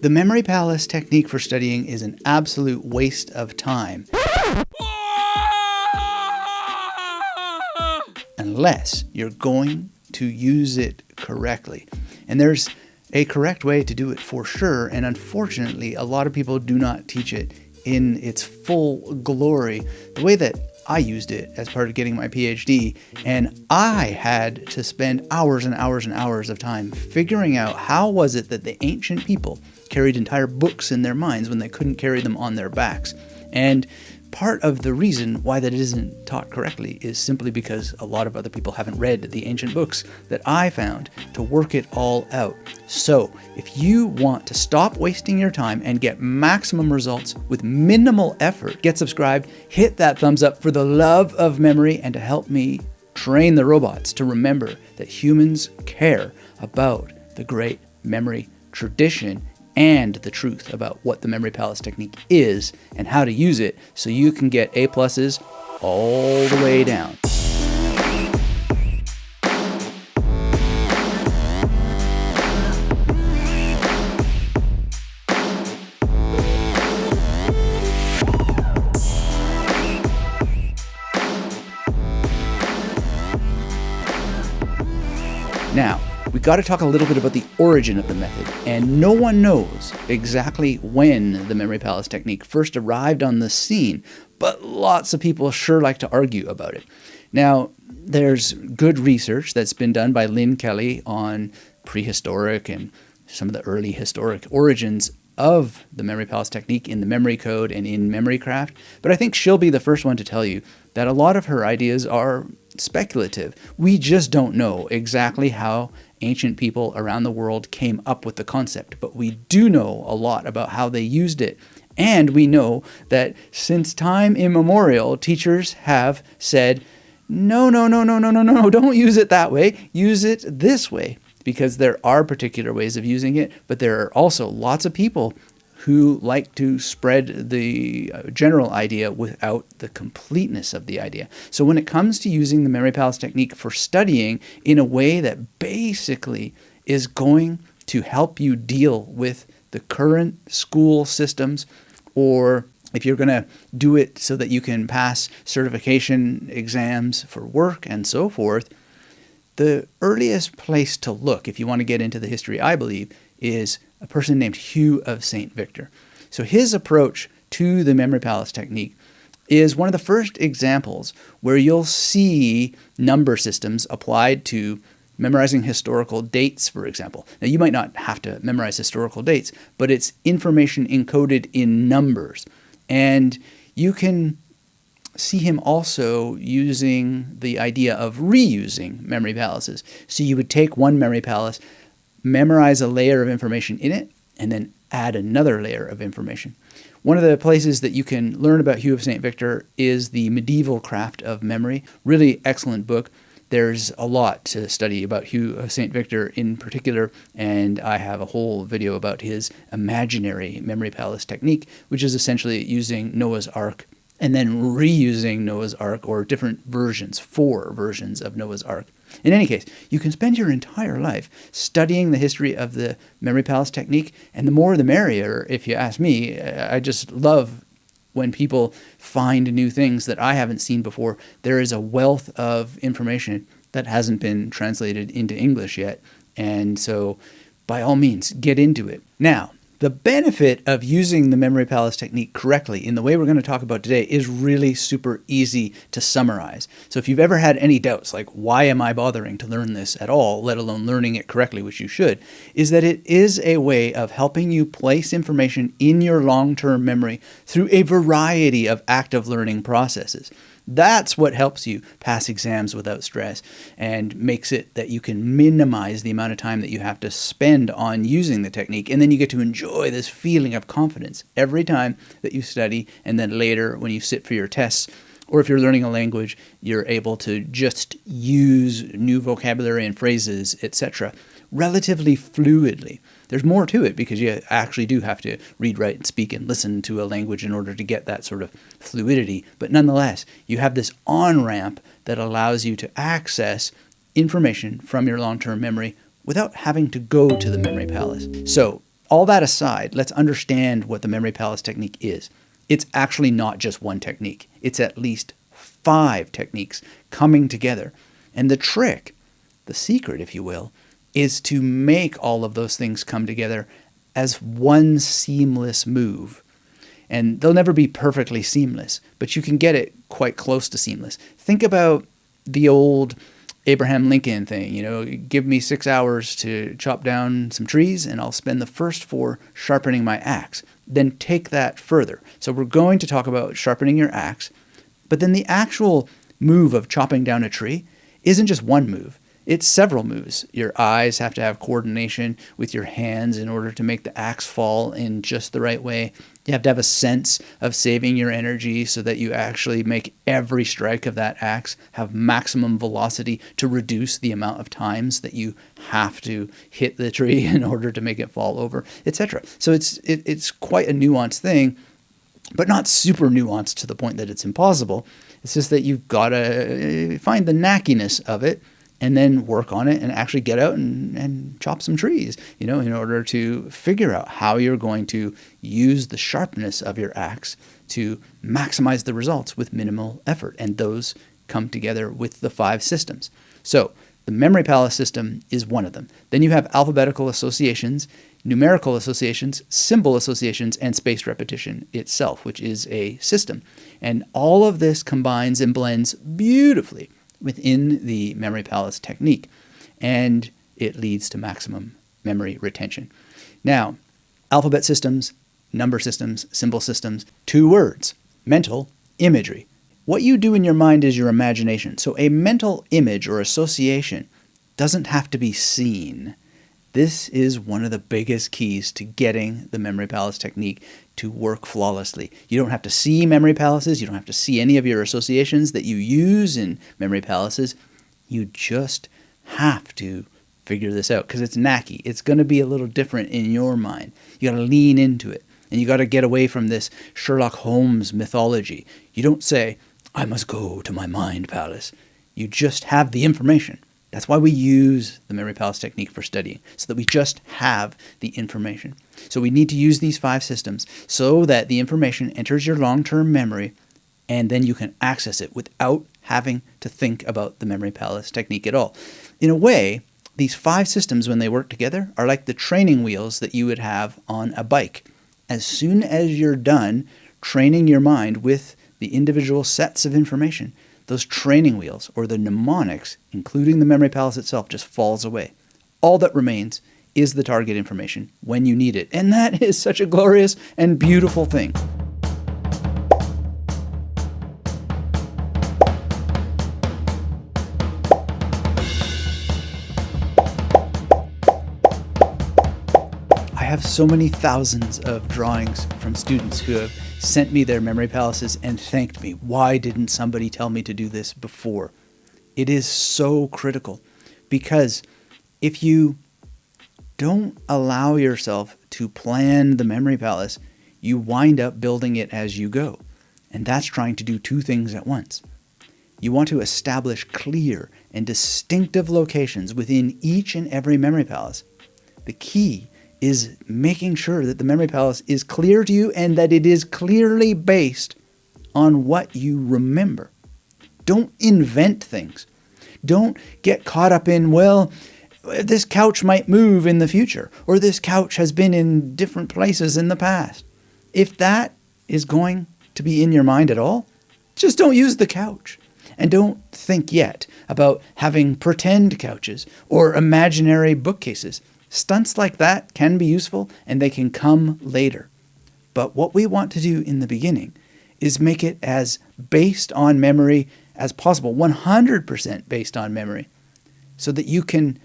The memory palace technique for studying is an absolute waste of time. Unless you're going to use it correctly. And there's a correct way to do it for sure, and unfortunately, a lot of people do not teach it in its full glory, the way that I used it as part of getting my PhD, and I had to spend hours and hours and hours of time figuring out how was it that the ancient people carried entire books in their minds when they couldn't carry them on their backs. And part of the reason why that isn't taught correctly is simply because a lot of other people haven't read the ancient books that I found to work it all out. So if you want to stop wasting your time and get maximum results with minimal effort, get subscribed, hit that thumbs up for the love of memory, and to help me train the robots to remember that humans care about the great memory tradition and the truth about what the memory palace technique is and how to use it so you can get A+ all the way down. Now, we got to talk a little bit about the origin of the method, and no one knows exactly when the memory palace technique first arrived on the scene, but lots of people sure like to argue about it. Now, there's good research that's been done by Lynn Kelly on prehistoric and some of the early historic origins of the memory palace technique in the memory code and in memorycraft, but I think she'll be the first one to tell you that a lot of her ideas are speculative. We just don't know exactly how ancient people around the world came up with the concept, but we do know a lot about how they used it. And we know that since time immemorial, teachers have said, no, don't use it that way, use it this way, because there are particular ways of using it, but there are also lots of people who like to spread the general idea without the completeness of the idea. So when it comes to using the memory palace technique for studying in a way that basically is going to help you deal with the current school systems, or if you're going to do it so that you can pass certification exams for work and so forth, the earliest place to look, if you want to get into the history, I believe, is a person named Hugh of St. Victor. So his approach to the memory palace technique is one of the first examples where you'll see number systems applied to memorizing historical dates, for example. Now, you might not have to memorize historical dates, but it's information encoded in numbers. And you can see him also using the idea of reusing memory palaces. So you would take one memory palace, memorize a layer of information in it, and then add another layer of information. One of the places that you can learn about Hugh of St. Victor is the Medieval Craft of Memory. Really excellent book. There's a lot to study about Hugh of St. Victor in particular, and I have a whole video about his imaginary memory palace technique, which is essentially using Noah's Ark and then reusing Noah's Ark, or different versions, 4 versions of Noah's Ark. In any case, you can spend your entire life studying the history of the memory palace technique, and the more the merrier, if you ask me. I just love when people find new things that I haven't seen before. There is a wealth of information that hasn't been translated into English yet, and so by all means, get into it. Now, the benefit of using the memory palace technique correctly in the way we're going to talk about today is really super easy to summarize. So if you've ever had any doubts, like why am I bothering to learn this at all, let alone learning it correctly, which you should, is that it is a way of helping you place information in your long-term memory through a variety of active learning processes. That's what helps you pass exams without stress and makes it that you can minimize the amount of time that you have to spend on using the technique. And then you get to enjoy this feeling of confidence every time that you study, and then later when you sit for your tests, or if you're learning a language, you're able to just use new vocabulary and phrases, etc., relatively fluidly. There's more to it because you actually do have to read, write, and speak and listen to a language in order to get that sort of fluidity. But nonetheless, you have this on-ramp that allows you to access information from your long-term memory without having to go to the memory palace. So all that aside, let's understand what the memory palace technique is. It's actually not just one technique. It's at least 5 techniques coming together. And the trick, the secret, if you will, is to make all of those things come together as one seamless move. And they'll never be perfectly seamless, but you can get it quite close to seamless. Think about the old Abraham Lincoln thing, give me 6 hours to chop down some trees and I'll spend the first 4 sharpening my axe. Then take that further. So we're going to talk about sharpening your axe, but then the actual move of chopping down a tree isn't just one move. It's several moves. Your eyes have to have coordination with your hands in order to make the axe fall in just the right way. You have to have a sense of saving your energy so that you actually make every strike of that axe have maximum velocity to reduce the amount of times that you have to hit the tree in order to make it fall over, etc. So it's quite a nuanced thing, but not super nuanced to the point that it's impossible. It's just that you've got to find the knackiness of it and then work on it and actually get out and chop some trees, in order to figure out how you're going to use the sharpness of your axe to maximize the results with minimal effort. And those come together with the 5 systems. So the memory palace system is one of them. Then you have alphabetical associations, numerical associations, symbol associations, and spaced repetition itself, which is a system. And all of this combines and blends beautifully within the memory palace technique, and it leads to maximum memory retention. Now, alphabet systems, number systems, symbol systems, 2 words, mental imagery. What you do in your mind is your imagination. So a mental image or association doesn't have to be seen. This is one of the biggest keys to getting the memory palace technique to work flawlessly. You don't have to see memory palaces. You don't have to see any of your associations that you use in memory palaces. You just have to figure this out because it's knacky. It's going to be a little different in your mind. You got to lean into it, and you got to get away from this Sherlock Holmes mythology. You don't say, I must go to my mind palace. You just have the information. That's why we use the memory palace technique for studying, so that we just have the information. So we need to use these 5 systems so that the information enters your long-term memory, and then you can access it without having to think about the memory palace technique at all. In a way, these 5 systems, when they work together, are like the training wheels that you would have on a bike. As soon as you're done training your mind with the individual sets of information, those training wheels, or the mnemonics, including the memory palace itself, just falls away. All that remains is the target information when you need it. And that is such a glorious and beautiful thing. I have so many thousands of drawings from students who have sent me their memory palaces and thanked me. Why didn't somebody tell me to do this before? It is so critical, because if you don't allow yourself to plan the memory palace, you wind up building it as you go. And that's trying to do 2 things at once. You want to establish clear and distinctive locations within each and every memory palace. The key is making sure that the memory palace is clear to you and that it is clearly based on what you remember. Don't invent things. Don't get caught up in, well, this couch might move in the future, or this couch has been in different places in the past. If that is going to be in your mind at all, just don't use the couch. And don't think yet about having pretend couches or imaginary bookcases. Stunts like that can be useful, and they can come later. But what we want to do in the beginning is make it as based on memory as possible, 100% based on memory, so that you can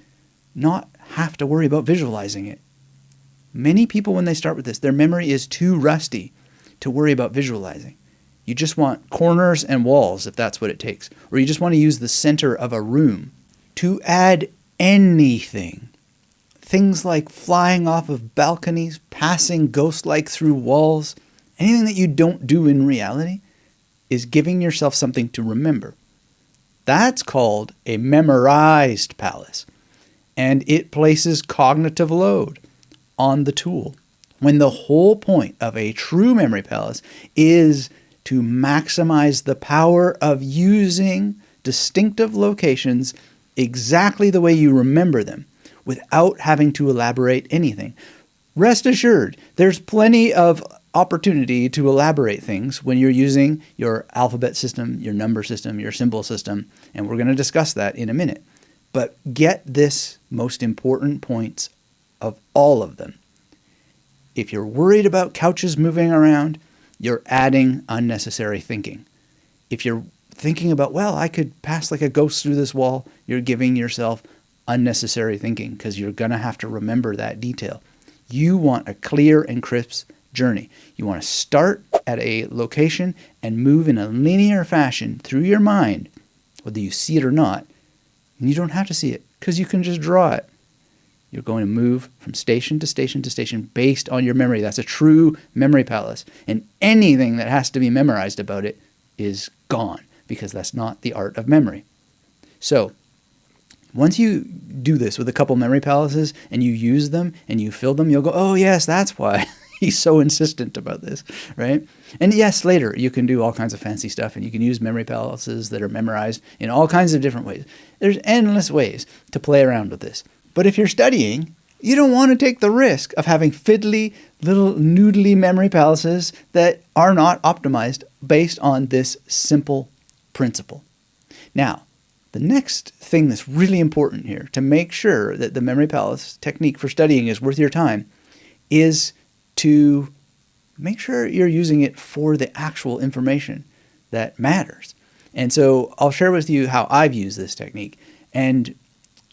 not have to worry about visualizing it. Many people, when they start with this, their memory is too rusty to worry about visualizing. You just want corners and walls, if that's what it takes. Or you just want to use the center of a room. To add anything, things like flying off of balconies, passing ghost-like through walls, anything that you don't do in reality, is giving yourself something to remember. That's called a memorized palace. And it places cognitive load on the tool, when the whole point of a true memory palace is to maximize the power of using distinctive locations exactly the way you remember them without having to elaborate anything. Rest assured, there's plenty of opportunity to elaborate things when you're using your alphabet system, your number system, your symbol system, and we're going to discuss that in a minute. But get this most important points of all of them. If you're worried about couches moving around, you're adding unnecessary thinking. If you're thinking about, well, I could pass like a ghost through this wall, you're giving yourself unnecessary thinking because you're going to have to remember that detail. You want a clear and crisp journey. You want to start at a location and move in a linear fashion through your mind, whether you see it or not. And you don't have to see it because you can just draw it. You're going to move from station to station to station based on your memory. That's a true memory palace. And anything that has to be memorized about it is gone because that's not the art of memory. So once you do this with a couple memory palaces and you use them and you fill them, you'll go, oh yes, that's why he's so insistent about this, right? And yes, later you can do all kinds of fancy stuff and you can use memory palaces that are memorized in all kinds of different ways. There's endless ways to play around with this. But if you're studying, you don't want to take the risk of having fiddly, little noodly memory palaces that are not optimized based on this simple principle. Now, the next thing that's really important here to make sure that the memory palace technique for studying is worth your time is to make sure you're using it for the actual information that matters. And so I'll share with you how I've used this technique. And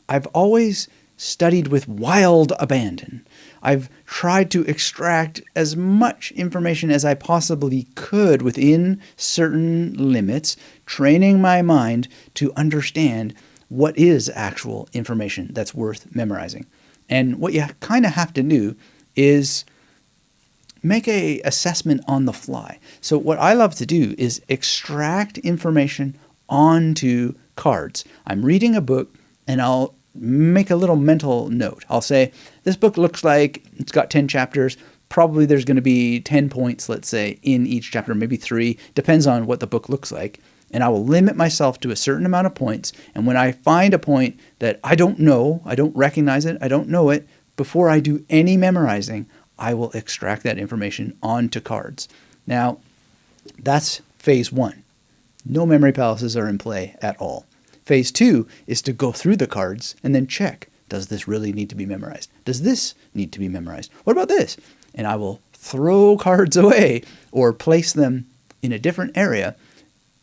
I've always studied with wild abandon. I've tried to extract as much information as I possibly could within certain limits, training my mind to understand what is actual information that's worth memorizing. And what you kind of have to do is make an assessment on the fly. So what I love to do is extract information onto cards. I'm reading a book and I'll make a little mental note. I'll say, this book looks like it's got 10 chapters. Probably there's going to be 10 points, let's say, in each chapter, maybe 3. Depends on what the book looks like. And I will limit myself to a certain amount of points. And when I find a point that I don't know, I don't recognize it, I don't know it, before I do any memorizing, I will extract that information onto cards. Now, that's phase 1. No memory palaces are in play at all. Phase 2 is to go through the cards and then check, does this really need to be memorized? Does this need to be memorized? What about this? And I will throw cards away or place them in a different area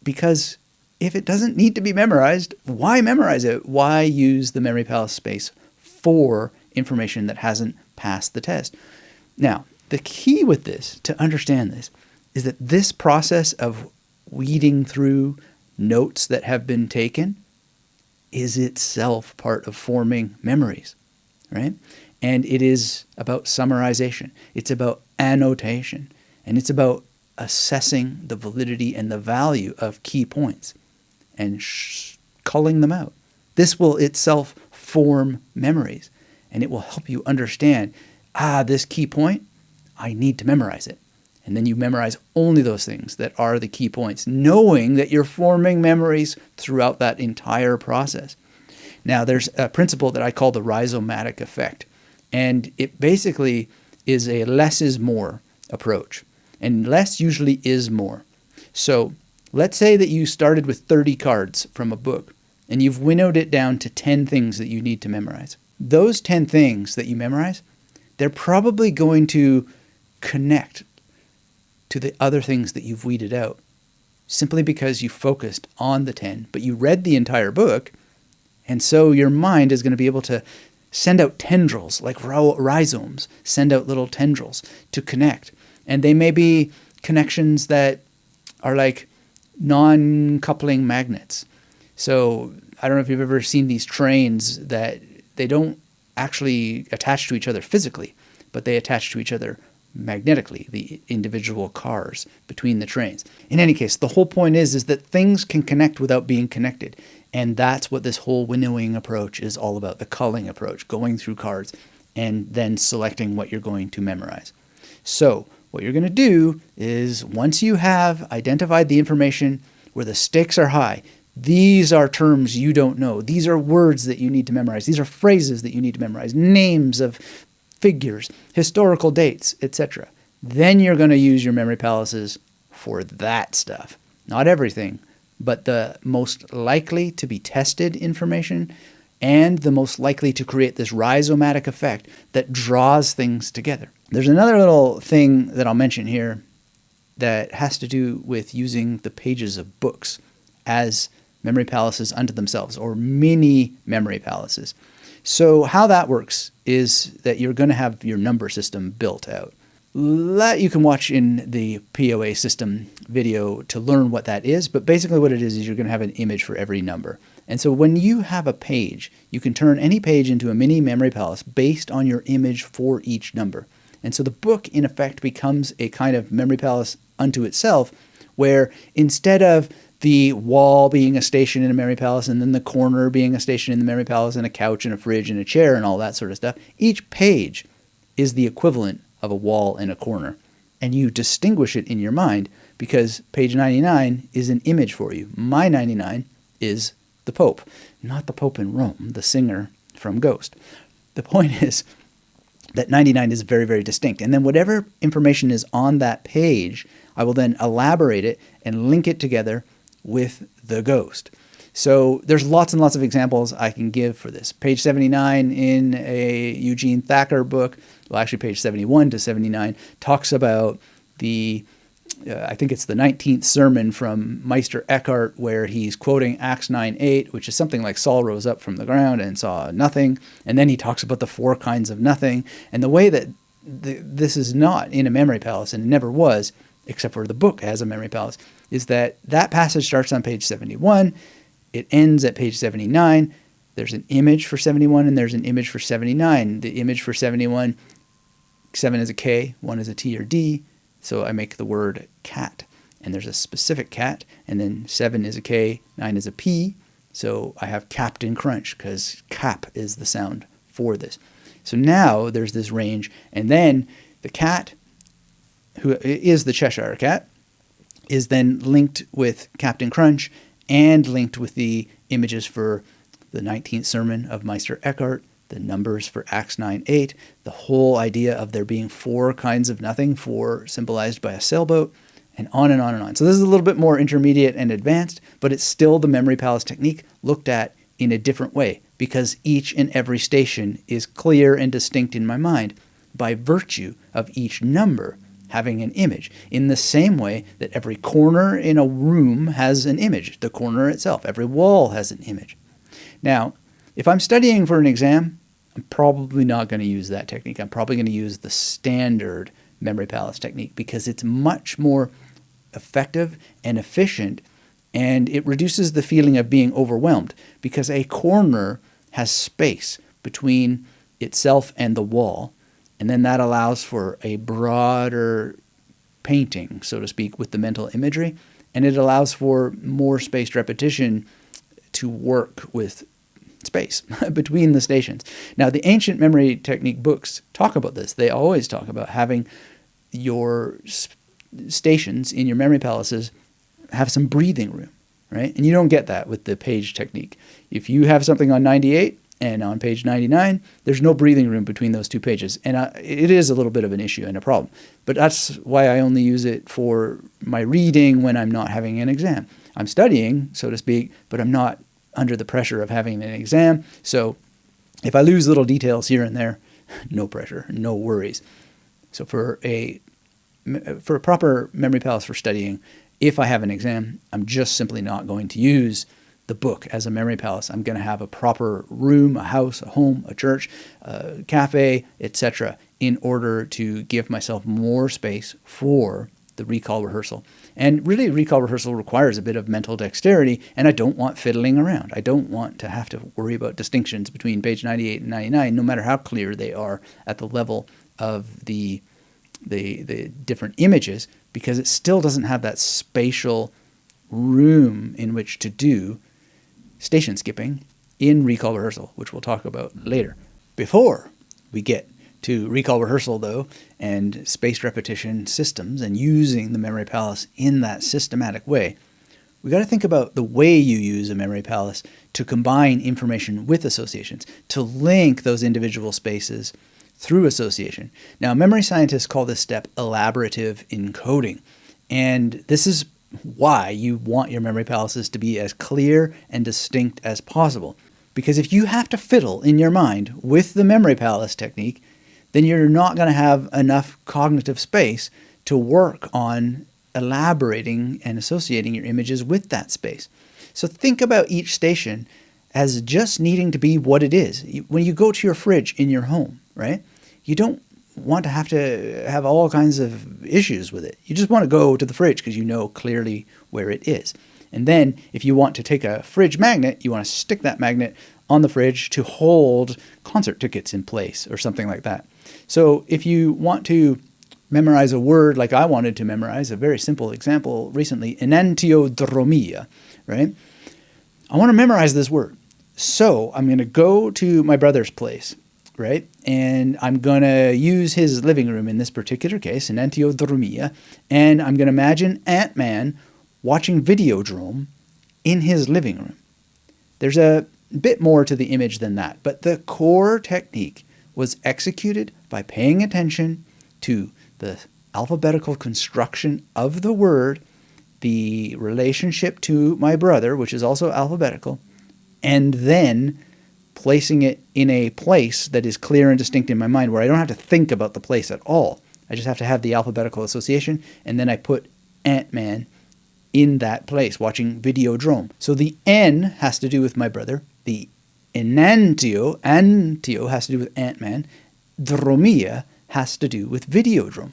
because if it doesn't need to be memorized, why memorize it? Why use the memory palace space for information that hasn't passed the test? Now, the key with this, to understand this, is that this process of weeding through notes that have been taken is itself part of forming memories, right? And it is about summarization. It's about annotation. And it's about assessing the validity and the value of key points and culling them out. This will itself form memories, and it will help you understand, this key point, I need to memorize it. And then you memorize only those things that are the key points, knowing that you're forming memories throughout that entire process. Now, there's a principle that I call the rhizomatic effect. And it basically is a less is more approach. And less usually is more. So let's say that you started with 30 cards from a book, and you've winnowed it down to 10 things that you need to memorize. Those 10 things that you memorize, they're probably going to connect to the other things that you've weeded out, simply because you focused on the 10, but you read the entire book, and so your mind is going to be able to send out tendrils, like rhizomes, send out little tendrils to connect. And they may be connections that are like non-coupling magnets. So I don't know if you've ever seen these trains that they don't actually attach to each other physically, but they attach to each other magnetically, the individual cars between the trains. In any case, the whole point is that things can connect without being connected. And that's what this whole winnowing approach is all about, the culling approach, going through cards and then selecting what you're going to memorize. So what you're going to do is, once you have identified the information where the stakes are high, these are terms you don't know, these are words that you need to memorize, these are phrases that you need to memorize, names of figures, historical dates, etc. Then you're going to use your memory palaces for that stuff. Not everything, but the most likely to be tested information and the most likely to create this rhizomatic effect that draws things together. There's another little thing that I'll mention here that has to do with using the pages of books as memory palaces unto themselves, or mini memory palaces. So how that works is that you're going to have your number system built out. That you can watch in the POA system video to learn what that is, but basically what it is you're going to have an image for every number. And so when you have a page, you can turn any page into a mini memory palace based on your image for each number. And so the book, in effect, becomes a kind of memory palace unto itself, where instead of the wall being a station in a memory palace, and then the corner being a station in the memory palace, and a couch and a fridge and a chair and all that sort of stuff, each page is the equivalent of a wall and a corner. And you distinguish it in your mind because page 99 is an image for you. My 99 is the Pope, not the Pope in Rome, the singer from Ghost. The point is that 99 is very, very distinct. And then whatever information is on that page, I will then elaborate it and link it together with the ghost. So there's lots and lots of examples I can give for this. Page 79 in a Eugene Thacker book, well, actually page 71 to 79, talks about the, I think it's the 19th sermon from Meister Eckhart, where he's quoting Acts 9:8, which is something like Saul rose up from the ground and saw nothing. And then he talks about the 4 kinds of nothing. And the way that this is not in a memory palace, and it never was, except for the book as a memory palace, is that passage starts on page 71. It ends at page 79. There's an image for 71 and there's an image for 79. The image for 71, 7 is a K, 1 is a T or D. So I make the word cat. And there's a specific cat. And then 7 is a K, 9 is a P. So I have Captain Crunch because cap is the sound for this. So now there's this range. And then the cat, who is the Cheshire Cat, is then linked with Captain Crunch and linked with the images for the 19th sermon of Meister Eckhart, the numbers for Acts 9:8, the whole idea of there being 4 kinds of nothing, 4 symbolized by a sailboat, and on and on and on. So this is a little bit more intermediate and advanced, but it's still the memory palace technique looked at in a different way, because each and every station is clear and distinct in my mind by virtue of each number having an image, in the same way that every corner in a room has an image, the corner itself, every wall has an image. Now, if I'm studying for an exam, I'm probably not going to use that technique. I'm probably going to use the standard memory palace technique because it's much more effective and efficient, and it reduces the feeling of being overwhelmed because a corner has space between itself and the wall. And then that allows for a broader painting, so to speak, with the mental imagery. And it allows for more spaced repetition to work with space between the stations. Now, the ancient memory technique books talk about this. They always talk about having your stations in your memory palaces have some breathing room, right? And you don't get that with the page technique. If you have something on 98, and on page 99, there's no breathing room between those 2 pages. And it is a little bit of an issue and a problem. But that's why I only use it for my reading when I'm not having an exam. I'm studying, so to speak, but I'm not under the pressure of having an exam. So if I lose little details here and there, no pressure, no worries. So for a proper memory palace for studying, if I have an exam, I'm just simply not going to use the book as a memory palace. I'm going to have a proper room, a house, a home, a church, a cafe, etc., in order to give myself more space for the recall rehearsal. And really, recall rehearsal requires a bit of mental dexterity, and I don't want fiddling around. I don't want to have to worry about distinctions between page 98 and 99, no matter how clear they are at the level of the different images, because it still doesn't have that spatial room in which to do station skipping in recall rehearsal, which we'll talk about later. Before we get to recall rehearsal, though, and spaced repetition systems and using the memory palace in that systematic way, we got to think about the way you use a memory palace to combine information with associations, to link those individual spaces through association. Now, memory scientists call this step elaborative encoding, and this is why you want your memory palaces to be as clear and distinct as possible. Because if you have to fiddle in your mind with the memory palace technique, then you're not going to have enough cognitive space to work on elaborating and associating your images with that space. So think about each station as just needing to be what it is. When you go to your fridge in your home, right, you don't want to have all kinds of issues with it. You just want to go to the fridge because you know clearly where it is. And then if you want to take a fridge magnet, you want to stick that magnet on the fridge to hold concert tickets in place or something like that. So if you want to memorize a word like I wanted to memorize, a very simple example recently, enantiodromia, right? I want to memorize this word. So I'm going to go to my brother's place, right? And I'm going to use his living room in this particular case, enantiodromia, and I'm going to imagine Ant-Man watching Videodrome in his living room. There's a bit more to the image than that, but the core technique was executed by paying attention to the alphabetical construction of the word, the relationship to my brother, which is also alphabetical, and then placing it in a place that is clear and distinct in my mind where I don't have to think about the place at all. I just have to have the alphabetical association, and then I put Ant-Man in that place, watching Videodrome. So the N has to do with my brother, the antio has to do with Ant-Man, dromia has to do with Videodrome.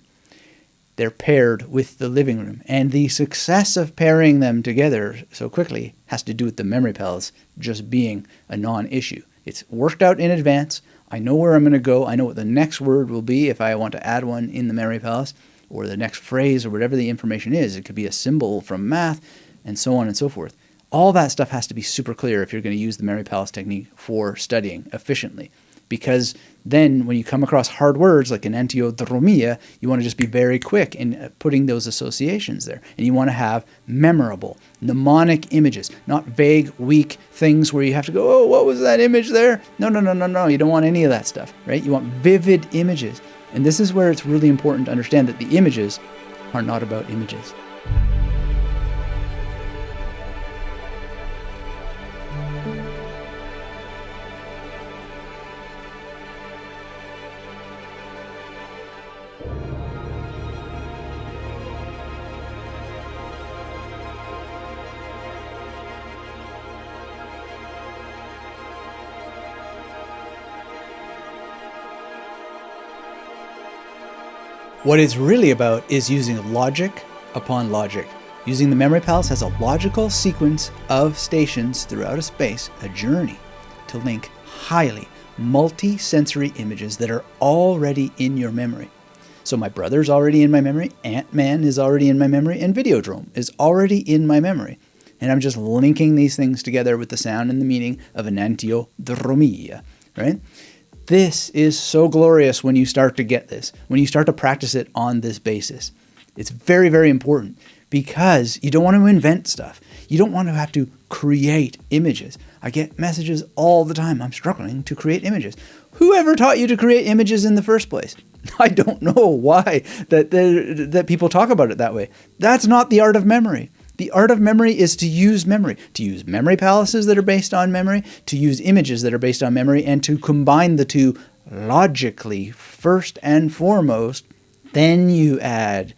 They're paired with the living room, and the success of pairing them together so quickly has to do with the memory palace just being a non-issue. It's worked out in advance. I know where I'm going to go. I know what the next word will be if I want to add one in the memory palace, or the next phrase, or whatever the information is. It could be a symbol from math, and so on and so forth. All that stuff has to be super clear if you're going to use the memory palace technique for studying efficiently. Because then when you come across hard words like enantiodromia, you want to just be very quick in putting those associations there. And you want to have memorable, mnemonic images, not vague, weak things where you have to go, oh, what was that image there? No. You don't want any of that stuff, right? You want vivid images. And this is where it's really important to understand that the images are not about images. What it's really about is using logic upon logic. Using the memory palace as a logical sequence of stations throughout a space, a journey, to link highly multi-sensory images that are already in your memory. So my brother's already in my memory, Ant-Man is already in my memory, and Videodrome is already in my memory. And I'm just linking these things together with the sound and the meaning of enantiodromia, right? This is so glorious when you start to get this, when you start to practice it on this basis. It's very, very important because you don't want to invent stuff. You don't want to have to create images. I get messages all the time. I'm struggling to create images. Whoever taught you to create images in the first place? I don't know why that people talk about it that way. That's not the art of memory. The art of memory is to use memory palaces that are based on memory, to use images that are based on memory, and to combine the two logically first and foremost. Then you add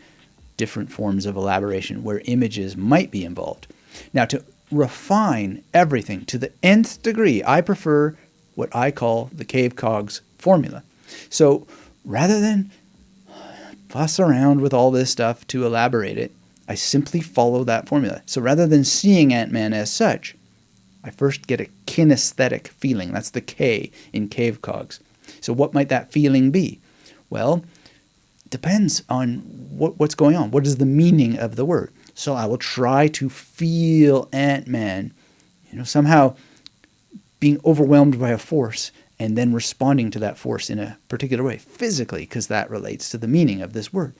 different forms of elaboration where images might be involved. Now, to refine everything to the nth degree, I prefer what I call the cave cogs formula. So rather than fuss around with all this stuff to elaborate it, I simply follow that formula. So rather than seeing Ant-Man as such, I first get a kinesthetic feeling. That's the K in cave cogs. So what might that feeling be? Well, it depends on what's going on. What is the meaning of the word? So I will try to feel Ant-Man, somehow being overwhelmed by a force and then responding to that force in a particular way, physically, because that relates to the meaning of this word.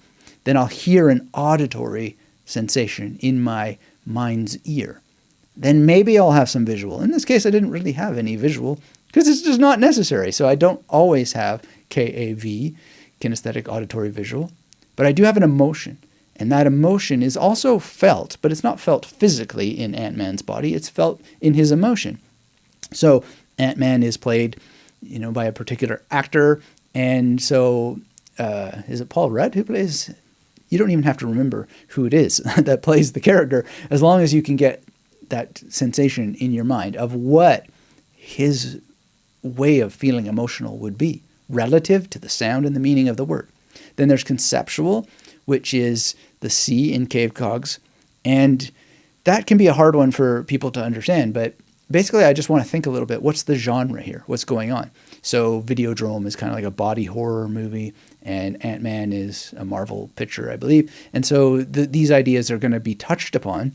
Then I'll hear an auditory sensation in my mind's ear. Then maybe I'll have some visual. In this case, I didn't really have any visual because it's just not necessary. So I don't always have KAV, kinesthetic, auditory, visual, but I do have an emotion. And that emotion is also felt, but it's not felt physically in Ant-Man's body. It's felt in his emotion. So Ant-Man is played, by a particular actor. And so is it Paul Rudd who plays? You don't even have to remember who it is that plays the character, as long as you can get that sensation in your mind of what his way of feeling emotional would be relative to the sound and the meaning of the word. Then there's conceptual, which is the C in Cave Cogs. And that can be a hard one for people to understand, but basically I just want to think a little bit, what's the genre here? What's going on? So Videodrome is kind of like a body horror movie, and Ant-Man is a Marvel picture, I believe. And so these ideas are going to be touched upon,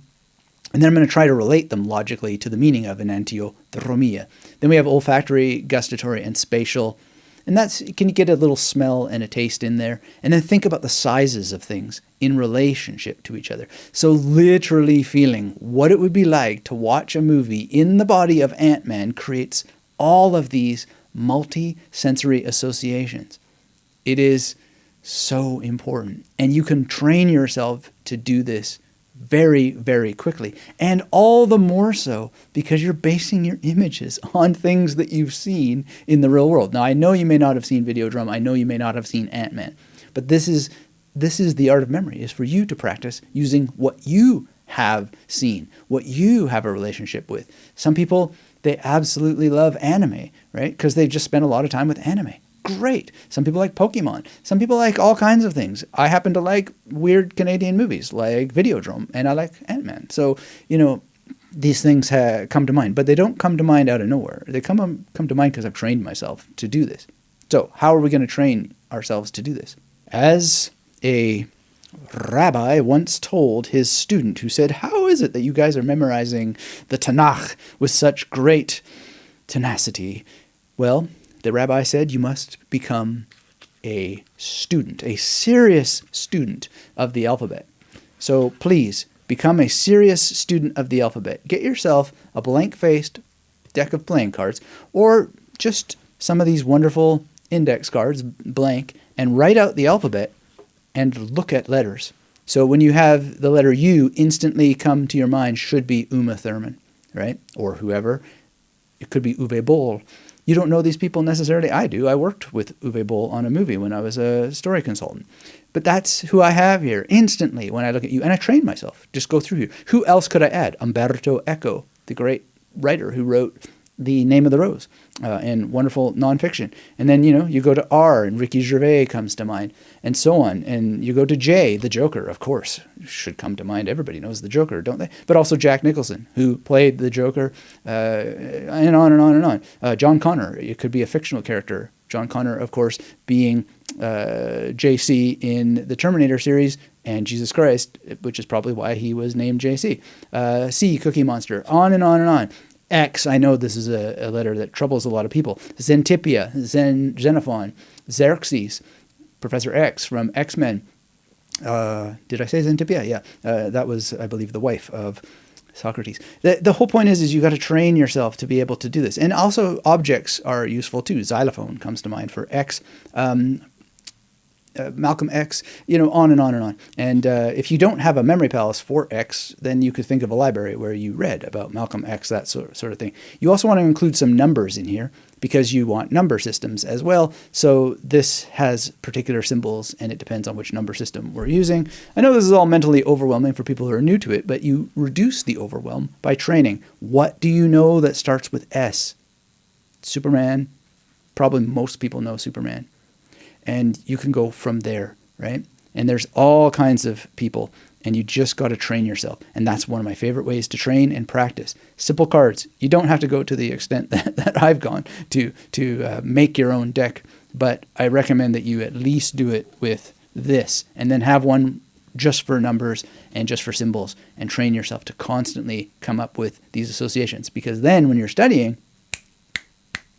and then I'm going to try to relate them logically to the meaning of enantiodromia. Then we have olfactory, gustatory, and spatial. And can you get a little smell and a taste in there? And then think about the sizes of things in relationship to each other. So literally feeling what it would be like to watch a movie in the body of Ant-Man creates all of these multi-sensory associations. It is so important. And you can train yourself to do this very, very quickly. And all the more so because you're basing your images on things that you've seen in the real world. Now, I know you may not have seen Videodrome. I know you may not have seen Ant-Man. But this is the art of memory, is for you to practice using what you have seen, what you have a relationship with. Some people, they absolutely love anime, right? Because they've just spent a lot of time with anime. Great. Some people like Pokemon. Some people like all kinds of things. I happen to like weird Canadian movies like Videodrome, and I like Ant-Man. So, these things come to mind, but they don't come to mind out of nowhere. They come to mind because I've trained myself to do this. So how are we going to train ourselves to do this? As a rabbi once told his student, who said, "How is it that you guys are memorizing the Tanakh with such great tenacity?" Well, the rabbi said, you must become a student, a serious student of the alphabet. So please become a serious student of the alphabet. Get yourself a blank-faced deck of playing cards, or just some of these wonderful index cards, blank, and write out the alphabet and look at letters. So when you have the letter U, instantly come to your mind should be Uma Thurman, right? Or whoever. It could be Uwe Boll. You don't know these people necessarily. I do. I worked with Uwe Boll on a movie when I was a story consultant. But that's who I have here instantly when I look at you. And I train myself. Just go through here. Who else could I add? Umberto Eco, the great writer who wrote The Name of the Rose and wonderful nonfiction. And then, you go to R, and Ricky Gervais comes to mind, and so on. And you go to J, the Joker, of course, should come to mind. Everybody knows the Joker, don't they? But also Jack Nicholson, who played the Joker, and on and on and on. John Connor, it could be a fictional character. John Connor, of course, being JC in the Terminator series, and Jesus Christ, which is probably why he was named JC. C, Cookie Monster, on and on and on. X, I know this is a letter that troubles a lot of people. Xanthippia, Xenophon, Xerxes, Professor X from X-Men. Did I say Xanthippia? Yeah. That was, I believe, the wife of Socrates. The whole point is you got to train yourself to be able to do this. And also objects are useful too. Xylophone comes to mind for X. Malcolm X, on and on and on. And if you don't have a memory palace for X, then you could think of a library where you read about Malcolm X, that sort of thing. You also want to include some numbers in here because you want number systems as well. So this has particular symbols, and it depends on which number system we're using. I know this is all mentally overwhelming for people who are new to it, but you reduce the overwhelm by training. What do you know that starts with S? Superman. Probably most people know Superman. And you can go from there, right? And there's all kinds of people, and you just got to train yourself. And that's one of my favorite ways to train and practice. Simple cards. You don't have to go to the extent that I've gone to make your own deck, but I recommend that you at least do it with this, and then have one just for numbers and just for symbols, and train yourself to constantly come up with these associations. Because then when you're studying,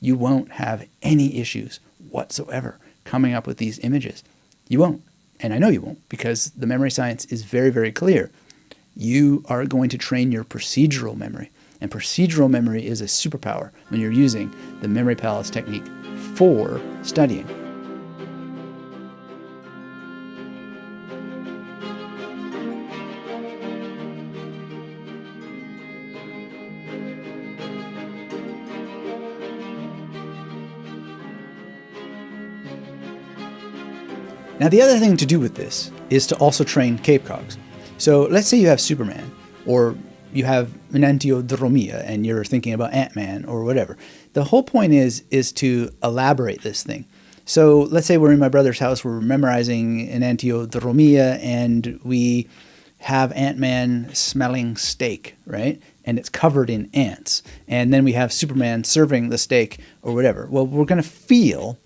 you won't have any issues whatsoever coming up with these images. You won't. And I know you won't, because the memory science is very, very clear. You are going to train your procedural memory. And procedural memory is a superpower when you're using the memory palace technique for studying. Now, the other thing to do with this is to also train cave cogs. So let's say you have Superman, or you have enantiodromia, and you're thinking about Ant-Man or whatever. The whole point is to elaborate this thing. So let's say we're in my brother's house, we're memorizing enantiodromia, and we have Ant-Man smelling steak, right? And it's covered in ants. And then we have Superman serving the steak or whatever. Well, we're going to feel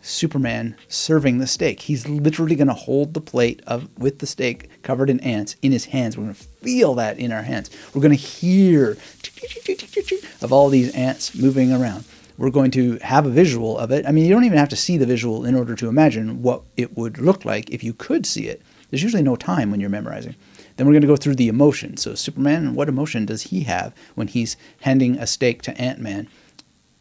Superman serving the steak. He's literally going to hold the plate with the steak covered in ants in his hands. We're going to feel that in our hands. We're going to hear of all these ants moving around. We're going to have a visual of it. I mean, you don't even have to see the visual in order to imagine what it would look like if you could see it. There's usually no time when you're memorizing. Then we're going to go through the emotion. So Superman, what emotion does he have when he's handing a steak to Ant-Man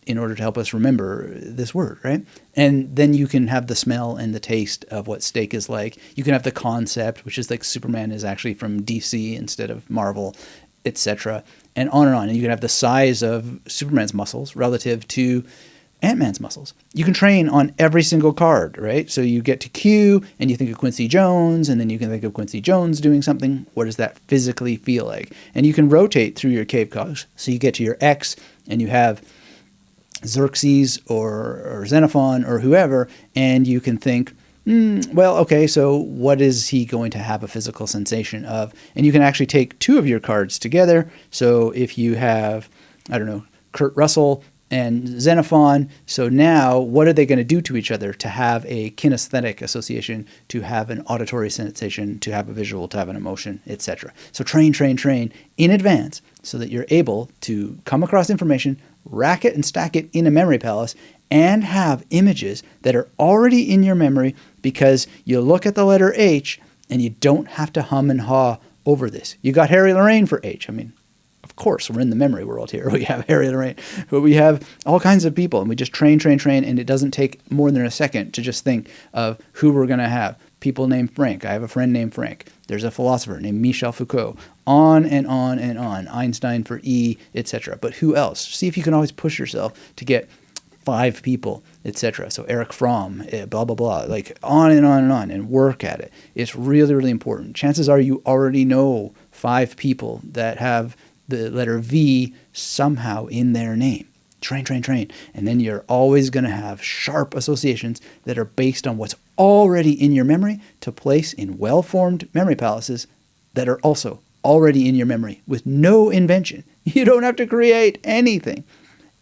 in order to help us remember this word, right? And then you can have the smell and the taste of what steak is like. You can have the concept, which is like Superman is actually from DC instead of Marvel, etc. And on and on. And you can have the size of Superman's muscles relative to Ant-Man's muscles. You can train on every single card, right? So you get to Q and you think of Quincy Jones, and then you can think of Quincy Jones doing something. What does that physically feel like? And you can rotate through your cave cogs. So you get to your X and you have Xerxes or Xenophon or whoever, and you can think, well, okay, so what is he going to have a physical sensation of? And you can actually take two of your cards together. So if you have, I don't know, Kurt Russell and Xenophon, so now what are they going to do to each other to have a kinesthetic association, to have an auditory sensation, to have a visual, to have an emotion, etc. So train in advance so that you're able to come across information, rack it and stack it in a memory palace, and have images that are already in your memory, because you look at the letter H and you don't have to hum and haw over this. You got Harry Lorraine for H. I mean, of course, we're in the memory world here. We have Harry Lorraine, but we have all kinds of people, and we just train, and it doesn't take more than a second to just think of who we're going to have. People named Frank. I have a friend named Frank. There's a philosopher named Michel Foucault. On and on and on. Einstein for E, etc. But who else? See if you can always push yourself to get 5 people, etc. So Eric Fromm, blah, blah, blah. Like on and on and on, and work at it. It's really, really important. Chances are you already know 5 people that have the letter V somehow in their name. Train. And then you're always going to have sharp associations that are based on what's already in your memory to place in well-formed memory palaces that are also already in your memory with no invention. You don't have to create anything.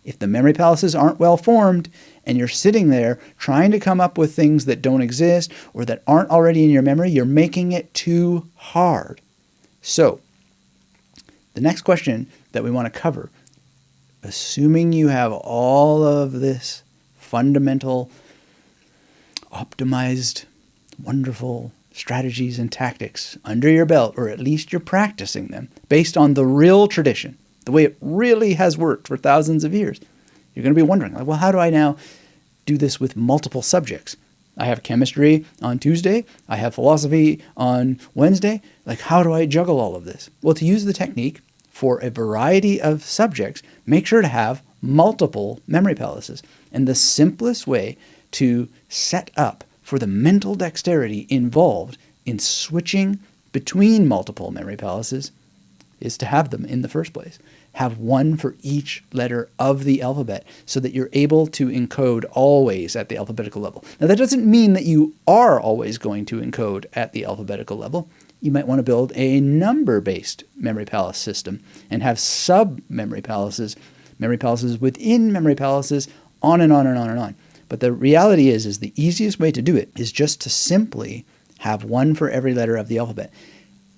If the memory palaces aren't well-formed and you're sitting there trying to come up with things that don't exist or that aren't already in your memory, you're making it too hard. So, the next question that we want to cover, assuming you have all of this fundamental, optimized, wonderful strategies and tactics under your belt, or at least you're practicing them based on the real tradition, the way it really has worked for thousands of years, you're going to be wondering, like, well, how do I now do this with multiple subjects? I have chemistry on Tuesday. I have philosophy on Wednesday. Like, how do I juggle all of this? Well, to use the technique for a variety of subjects, make sure to have multiple memory palaces. And the simplest way to set up for the mental dexterity involved in switching between multiple memory palaces is to have them in the first place. Have one for each letter of the alphabet so that you're able to encode always at the alphabetical level. Now, that doesn't mean that you are always going to encode at the alphabetical level. You might want to build a number-based memory palace system and have sub-memory palaces within memory palaces, on and on and on and on. But the reality is the easiest way to do it is just to simply have one for every letter of the alphabet.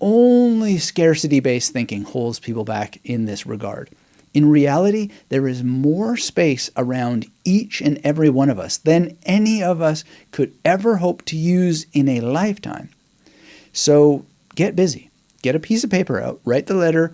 Only scarcity-based thinking holds people back in this regard. In reality, there is more space around each and every one of us than any of us could ever hope to use in a lifetime. So get busy. Get a piece of paper out, write the letter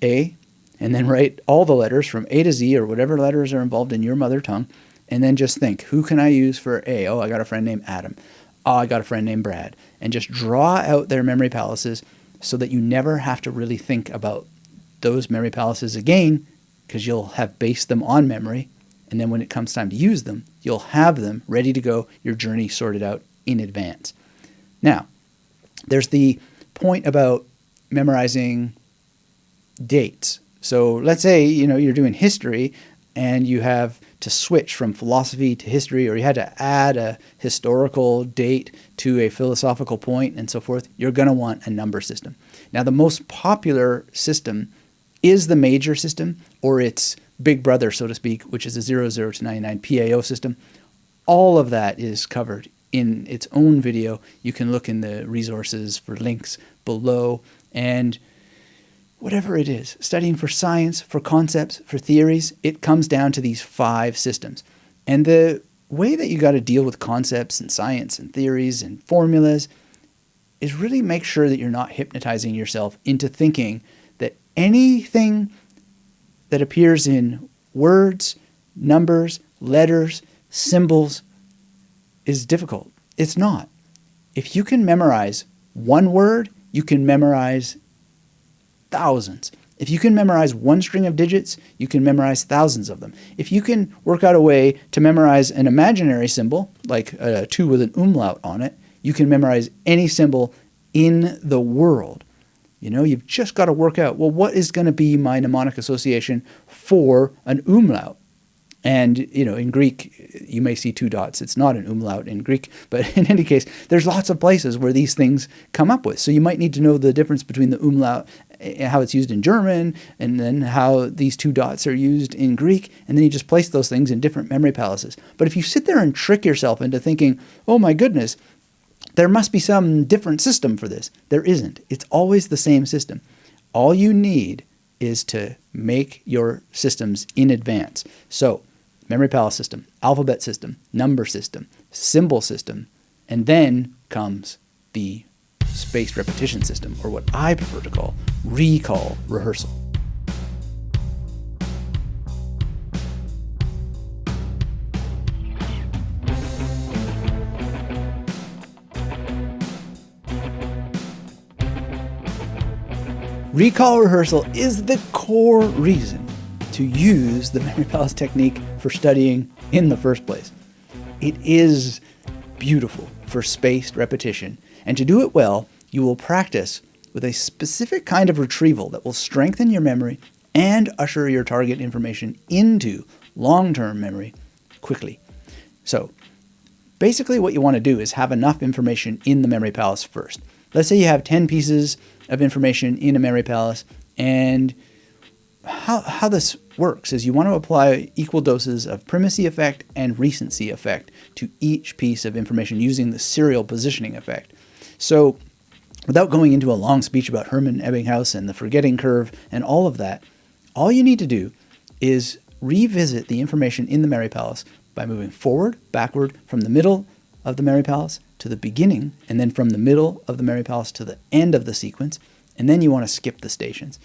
A, and then write all the letters from A to Z or whatever letters are involved in your mother tongue, and then just think, who can I use for A? Oh, I got a friend named Adam. Oh, I got a friend named Brad. And just draw out their memory palaces so that you never have to really think about those memory palaces again, because you'll have based them on memory. And then when it comes time to use them, you'll have them ready to go, your journey sorted out in advance. Now, there's the point about memorizing dates. So let's say, you're doing history and you have to switch from philosophy to history, or you had to add a historical date to a philosophical point and so forth. You're going to want a number system. Now, the most popular system is the major system, or its big brother, so to speak, which is a 00 to 99 PAO system. All of that is covered in its own video. You can look in the resources for links below. And whatever it is, studying for science, for concepts, for theories, it comes down to these 5 systems. And the way that you got to deal with concepts and science and theories and formulas is really make sure that you're not hypnotizing yourself into thinking that anything that appears in words, numbers, letters, symbols is difficult. It's not. If you can memorize one word, you can memorize thousands. If you can memorize one string of digits, you can memorize thousands of them. If you can work out a way to memorize an imaginary symbol, like a 2 with an umlaut on it, you can memorize any symbol in the world. You've just got to work out, well, what is going to be my mnemonic association for an umlaut? And, in Greek, you may see 2 dots. It's not an umlaut in Greek, but in any case, there's lots of places where these things come up with. So you might need to know the difference between the umlaut, how it's used in German, and then how these 2 dots are used in Greek, and then you just place those things in different memory palaces. But if you sit there and trick yourself into thinking, oh my goodness, there must be some different system for this. There isn't. It's always the same system. All you need is to make your systems in advance. So, memory palace system, alphabet system, number system, symbol system, and then comes the spaced repetition system, or what I prefer to call recall rehearsal. Recall rehearsal is the core reason to use the memory palace technique for studying in the first place. It is beautiful for spaced repetition, and to do it well, you will practice with a specific kind of retrieval that will strengthen your memory and usher your target information into long-term memory quickly. So, basically what you want to do is have enough information in the memory palace first. Let's say you have 10 pieces of information in a memory palace, and how this works is you want to apply equal doses of primacy effect and recency effect to each piece of information using the serial positioning effect. So without going into a long speech about Hermann Ebbinghaus and the forgetting curve and all of that, all you need to do is revisit the information in the memory palace by moving forward, backward, from the middle of the memory palace to the beginning, and then from the middle of the memory palace to the end of the sequence, and then you want to skip the stations.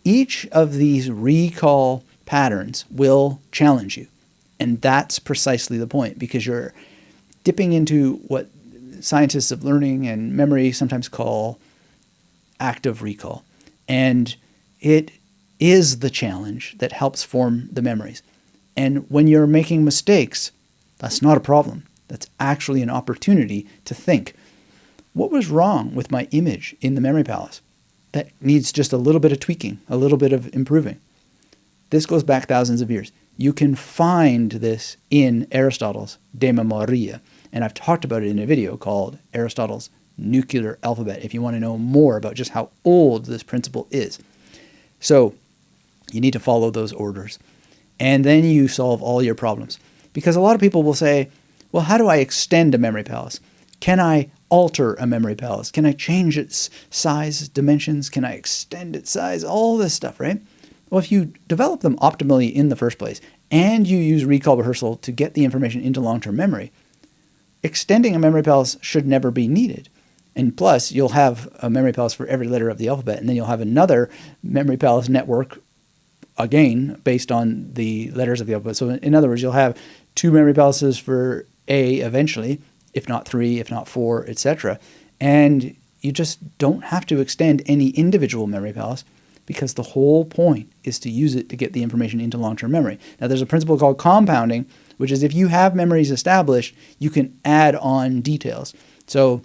Each of these recall patterns will challenge you, and that's precisely the point, because you're dipping into what scientists of learning and memory sometimes call active recall, and it is the challenge that helps form the memories. And when you're making mistakes, that's not a problem. That's actually an opportunity to think, what was wrong with my image in the memory palace? That needs just a little bit of tweaking, a little bit of improving. This goes back thousands of years. You can find this in Aristotle's De Memoria, and I've talked about it in a video called Aristotle's Nuclear Alphabet, if you want to know more about just how old this principle is. So you need to follow those orders, and then you solve all your problems. Because a lot of people will say, well, how do I extend a memory palace? Can I alter a memory palace? Can I change its size, dimensions? Can I extend its size? All this stuff, right? Well, if you develop them optimally in the first place, and you use recall rehearsal to get the information into long-term memory, extending a memory palace should never be needed. And plus, you'll have a memory palace for every letter of the alphabet, and then you'll have another memory palace network, again, based on the letters of the alphabet. So in other words, you'll have 2 memory palaces for A eventually, if not 3, if not 4, etc. And you just don't have to extend any individual memory palace, because the whole point is to use it to get the information into long-term memory. Now, there's a principle called compounding, which is if you have memories established, you can add on details. So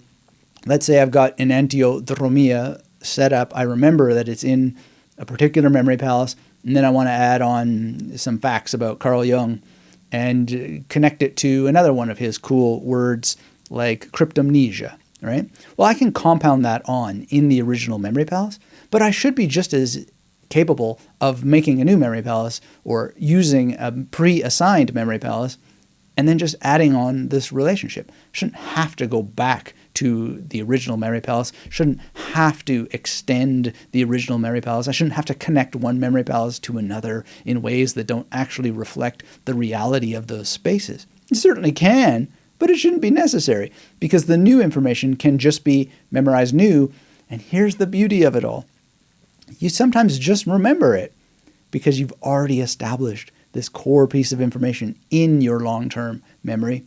let's say I've got enantiodromia set up. I remember that it's in a particular memory palace, and then I want to add on some facts about Carl Jung and connect it to another one of his cool words like cryptomnesia, right? Well, I can compound that on in the original memory palace, but I should be just as capable of making a new memory palace or using a pre-assigned memory palace and then just adding on this relationship. Shouldn't have to go back to the original memory palace. Shouldn't have to extend the original memory palace. I shouldn't have to connect one memory palace to another in ways that don't actually reflect the reality of those spaces. You certainly can, but it shouldn't be necessary, because the new information can just be memorized new. And here's the beauty of it all. You sometimes just remember it because you've already established this core piece of information in your long-term memory.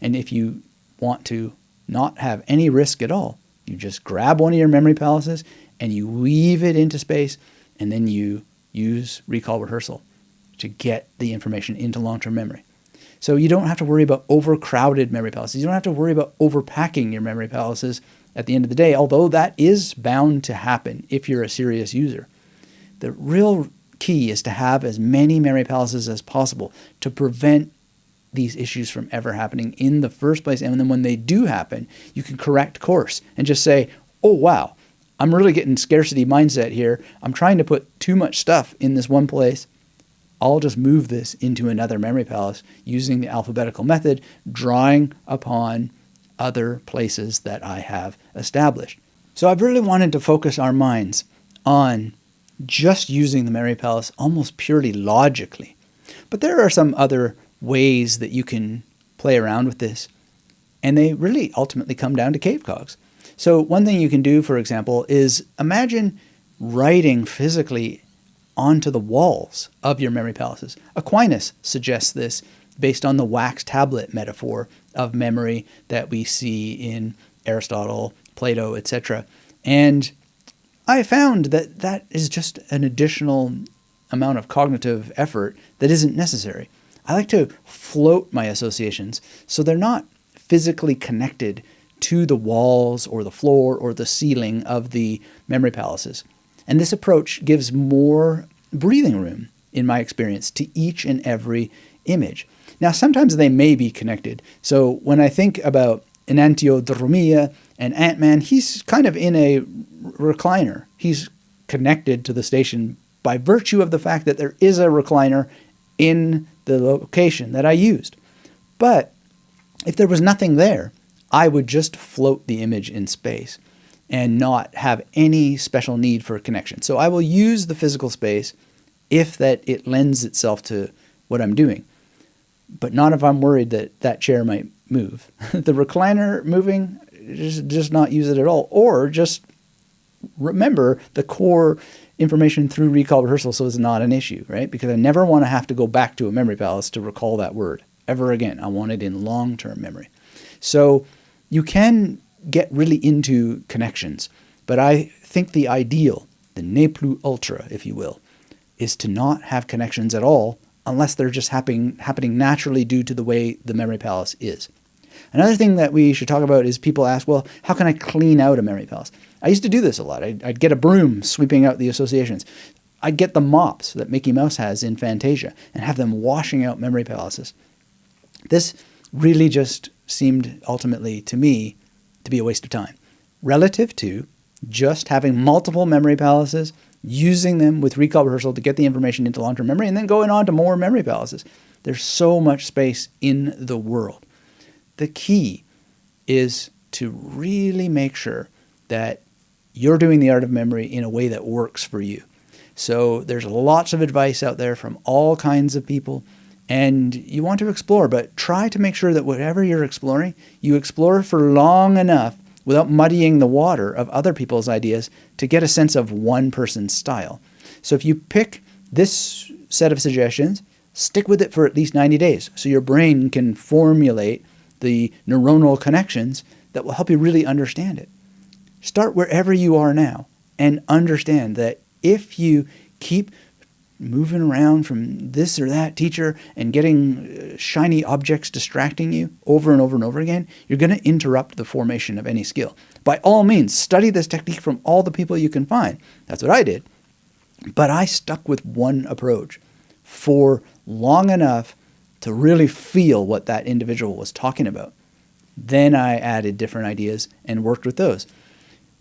And if you want to not have any risk at all, you just grab one of your memory palaces and you weave it into space, and then you use recall rehearsal to get the information into long-term memory. So you don't have to worry about overcrowded memory palaces. You don't have to worry about overpacking your memory palaces at the end of the day, although that is bound to happen if you're a serious user. The real key is to have as many memory palaces as possible to prevent these issues from ever happening in the first place. And then when they do happen, you can correct course and just say, oh, wow, I'm really getting scarcity mindset here. I'm trying to put too much stuff in this one place. I'll just move this into another memory palace using the alphabetical method, drawing upon other places that I have established. So I've really wanted to focus our minds on just using the memory palace almost purely logically. But there are some other ways that you can play around with this, and they really ultimately come down to cave cogs. So one thing you can do, for example, is imagine writing physically onto the walls of your memory palaces. Aquinas suggests this based on the wax tablet metaphor of memory that we see in Aristotle, Plato, etc. And I found that that is just an additional amount of cognitive effort that isn't necessary. I like to float my associations so they're not physically connected to the walls or the floor or the ceiling of the memory palaces. And this approach gives more breathing room, in my experience, to each and every image. Now, sometimes they may be connected. So when I think about enantiodromia and Ant-Man, he's kind of in a recliner. He's connected to the station by virtue of the fact that there is a recliner in the location that I used. But if there was nothing there, I would just float the image in space and not have any special need for a connection. So I will use the physical space if that it lends itself to what I'm doing, but not if I'm worried that that chair might move. The recliner moving, just not use it at all, or just remember the core information through recall rehearsal so it's not an issue, right? Because I never want to have to go back to a memory palace to recall that word ever again. I want it in long-term memory. So you can get really into connections, but I think the ideal, the ne plus ultra, if you will, is to not have connections at all unless they're just happening naturally due to the way the memory palace is. Another thing that we should talk about is people ask, well, how can I clean out a memory palace? I used to do this a lot. I'd get a broom sweeping out the associations. I'd get the mops that Mickey Mouse has in Fantasia and have them washing out memory palaces. This really just seemed ultimately to me to be a waste of time, relative to just having multiple memory palaces, using them with recall rehearsal to get the information into long-term memory, and then going on to more memory palaces. There's so much space in the world. The key is to really make sure that you're doing the art of memory in a way that works for you. So there's lots of advice out there from all kinds of people, and you want to explore, but try to make sure that whatever you're exploring, you explore for long enough without muddying the water of other people's ideas to get a sense of one person's style. So if you pick this set of suggestions, stick with it for at least 90 days so your brain can formulate the neuronal connections that will help you really understand it. Start wherever you are now and understand that if you keep moving around from this or that teacher and getting shiny objects distracting you over and over and over again, you're going to interrupt the formation of any skill. By all means, study this technique from all the people you can find. That's what I did. But I stuck with one approach for long enough to really feel what that individual was talking about. Then I added different ideas and worked with those.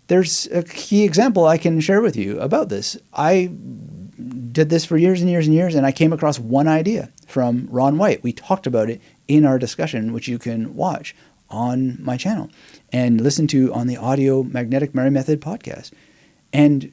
There's a key example I can share with you about this. I did this for years and years and years, and I came across one idea from Ron White. We talked about it in our discussion, which you can watch on my channel and listen to on the Audio Magnetic Memory Method podcast. And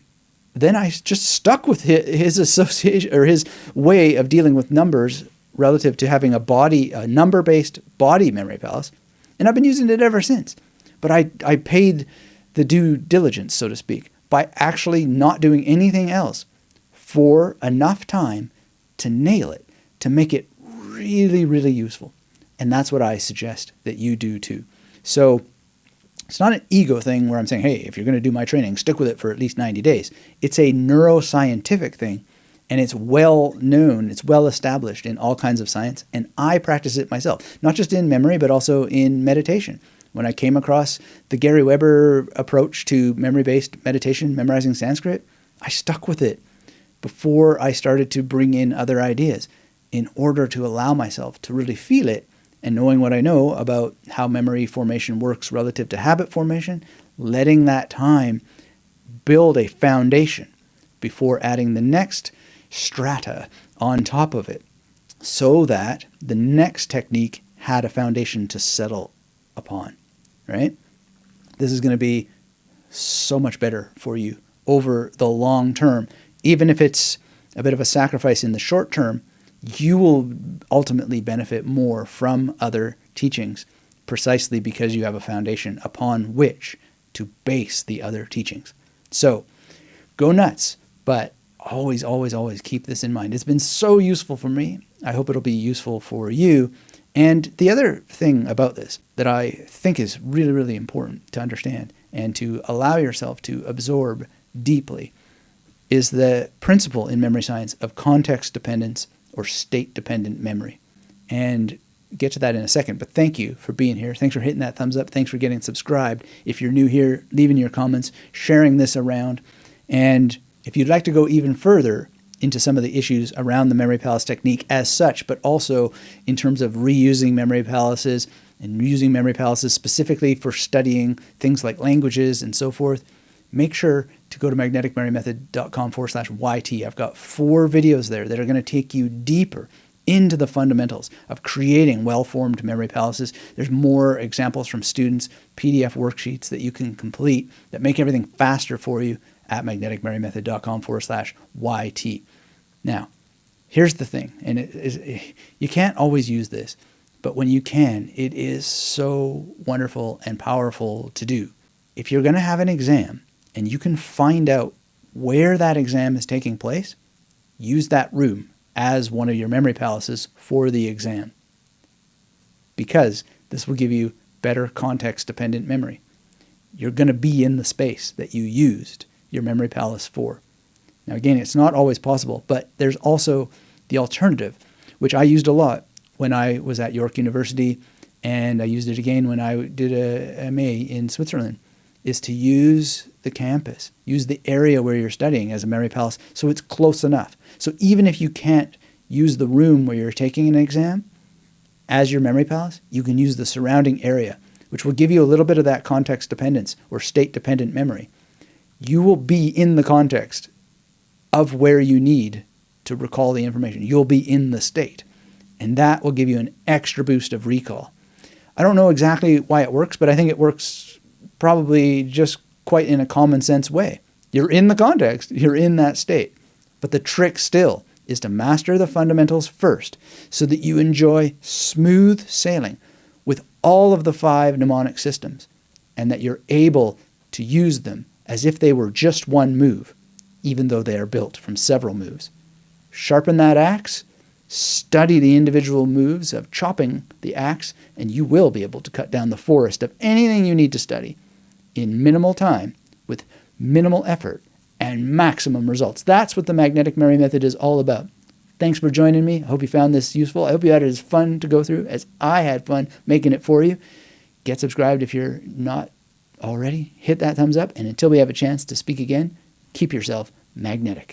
then I just stuck with his association or his way of dealing with numbers relative to having a number-based body memory palace, and I've been using it ever since. But I paid the due diligence, so to speak, by actually not doing anything else for enough time to nail it, to make it really, really useful. And that's what I suggest that you do too. So it's not an ego thing where I'm saying, hey, if you're going to do my training, stick with it for at least 90 days. It's a neuroscientific thing, and it's well known, it's well established in all kinds of science, and I practice it myself, not just in memory, but also in meditation. When I came across the Gary Weber approach to memory-based meditation, memorizing Sanskrit, I stuck with it before I started to bring in other ideas in order to allow myself to really feel it. And knowing what I know about how memory formation works relative to habit formation, letting that time build a foundation before adding the next strata on top of it so that the next technique had a foundation to settle upon, right? This is going to be so much better for you over the long term. Even if it's a bit of a sacrifice in the short term, you will ultimately benefit more from other teachings precisely because you have a foundation upon which to base the other teachings. So go nuts, but always, always, always keep this in mind. It's been so useful for me. I hope it'll be useful for you. And the other thing about this that I think is really, really important to understand and to allow yourself to absorb deeply is the principle in memory science of context dependence or state-dependent memory. And get to that in a second, but thank you for being here. Thanks for hitting that thumbs up. Thanks for getting subscribed. If you're new here, leaving your comments, sharing this around. And if you'd like to go even further into some of the issues around the memory palace technique as such, but also in terms of reusing memory palaces and using memory palaces specifically for studying things like languages and so forth, make sure to go to magneticmemorymethod.com/YT. I've got 4 videos there that are going to take you deeper into the fundamentals of creating well-formed memory palaces. There's more examples from students, PDF worksheets that you can complete that make everything faster for you at magneticmemorymethod.com/YT. Now, here's the thing, and you can't always use this, but when you can, it is so wonderful and powerful to do. If you're going to have an exam and you can find out where that exam is taking place, use that room as one of your memory palaces for the exam, because this will give you better context-dependent memory. You're going to be in the space that you used your memory palace for. Now, again, it's not always possible, but there's also the alternative, which I used a lot when I was at York University, and I used it again when I did a MA in Switzerland, is to use the campus, use the area where you're studying as a memory palace so it's close enough. So even if you can't use the room where you're taking an exam as your memory palace, you can use the surrounding area, which will give you a little bit of that context dependence or state-dependent memory. You will be in the context of where you need to recall the information. You'll be in the state, and that will give you an extra boost of recall. I don't know exactly why it works, but I think it works probably just quite in a common sense way. You're in the context, you're in that state. But the trick still is to master the fundamentals first so that you enjoy smooth sailing with all of the 5 mnemonic systems, and that you're able to use them as if they were just one move, even though they are built from several moves. Sharpen that axe, study the individual moves of chopping the axe, and you will be able to cut down the forest of anything you need to study in minimal time with minimal effort and maximum results. That's what the magnetic memory method is all about. Thanks for joining me. I hope you found this useful. I hope you had it as fun to go through as I had fun making it for you. Get subscribed if you're not already. Hit that thumbs up. And until we have a chance to speak again, keep yourself magnetic.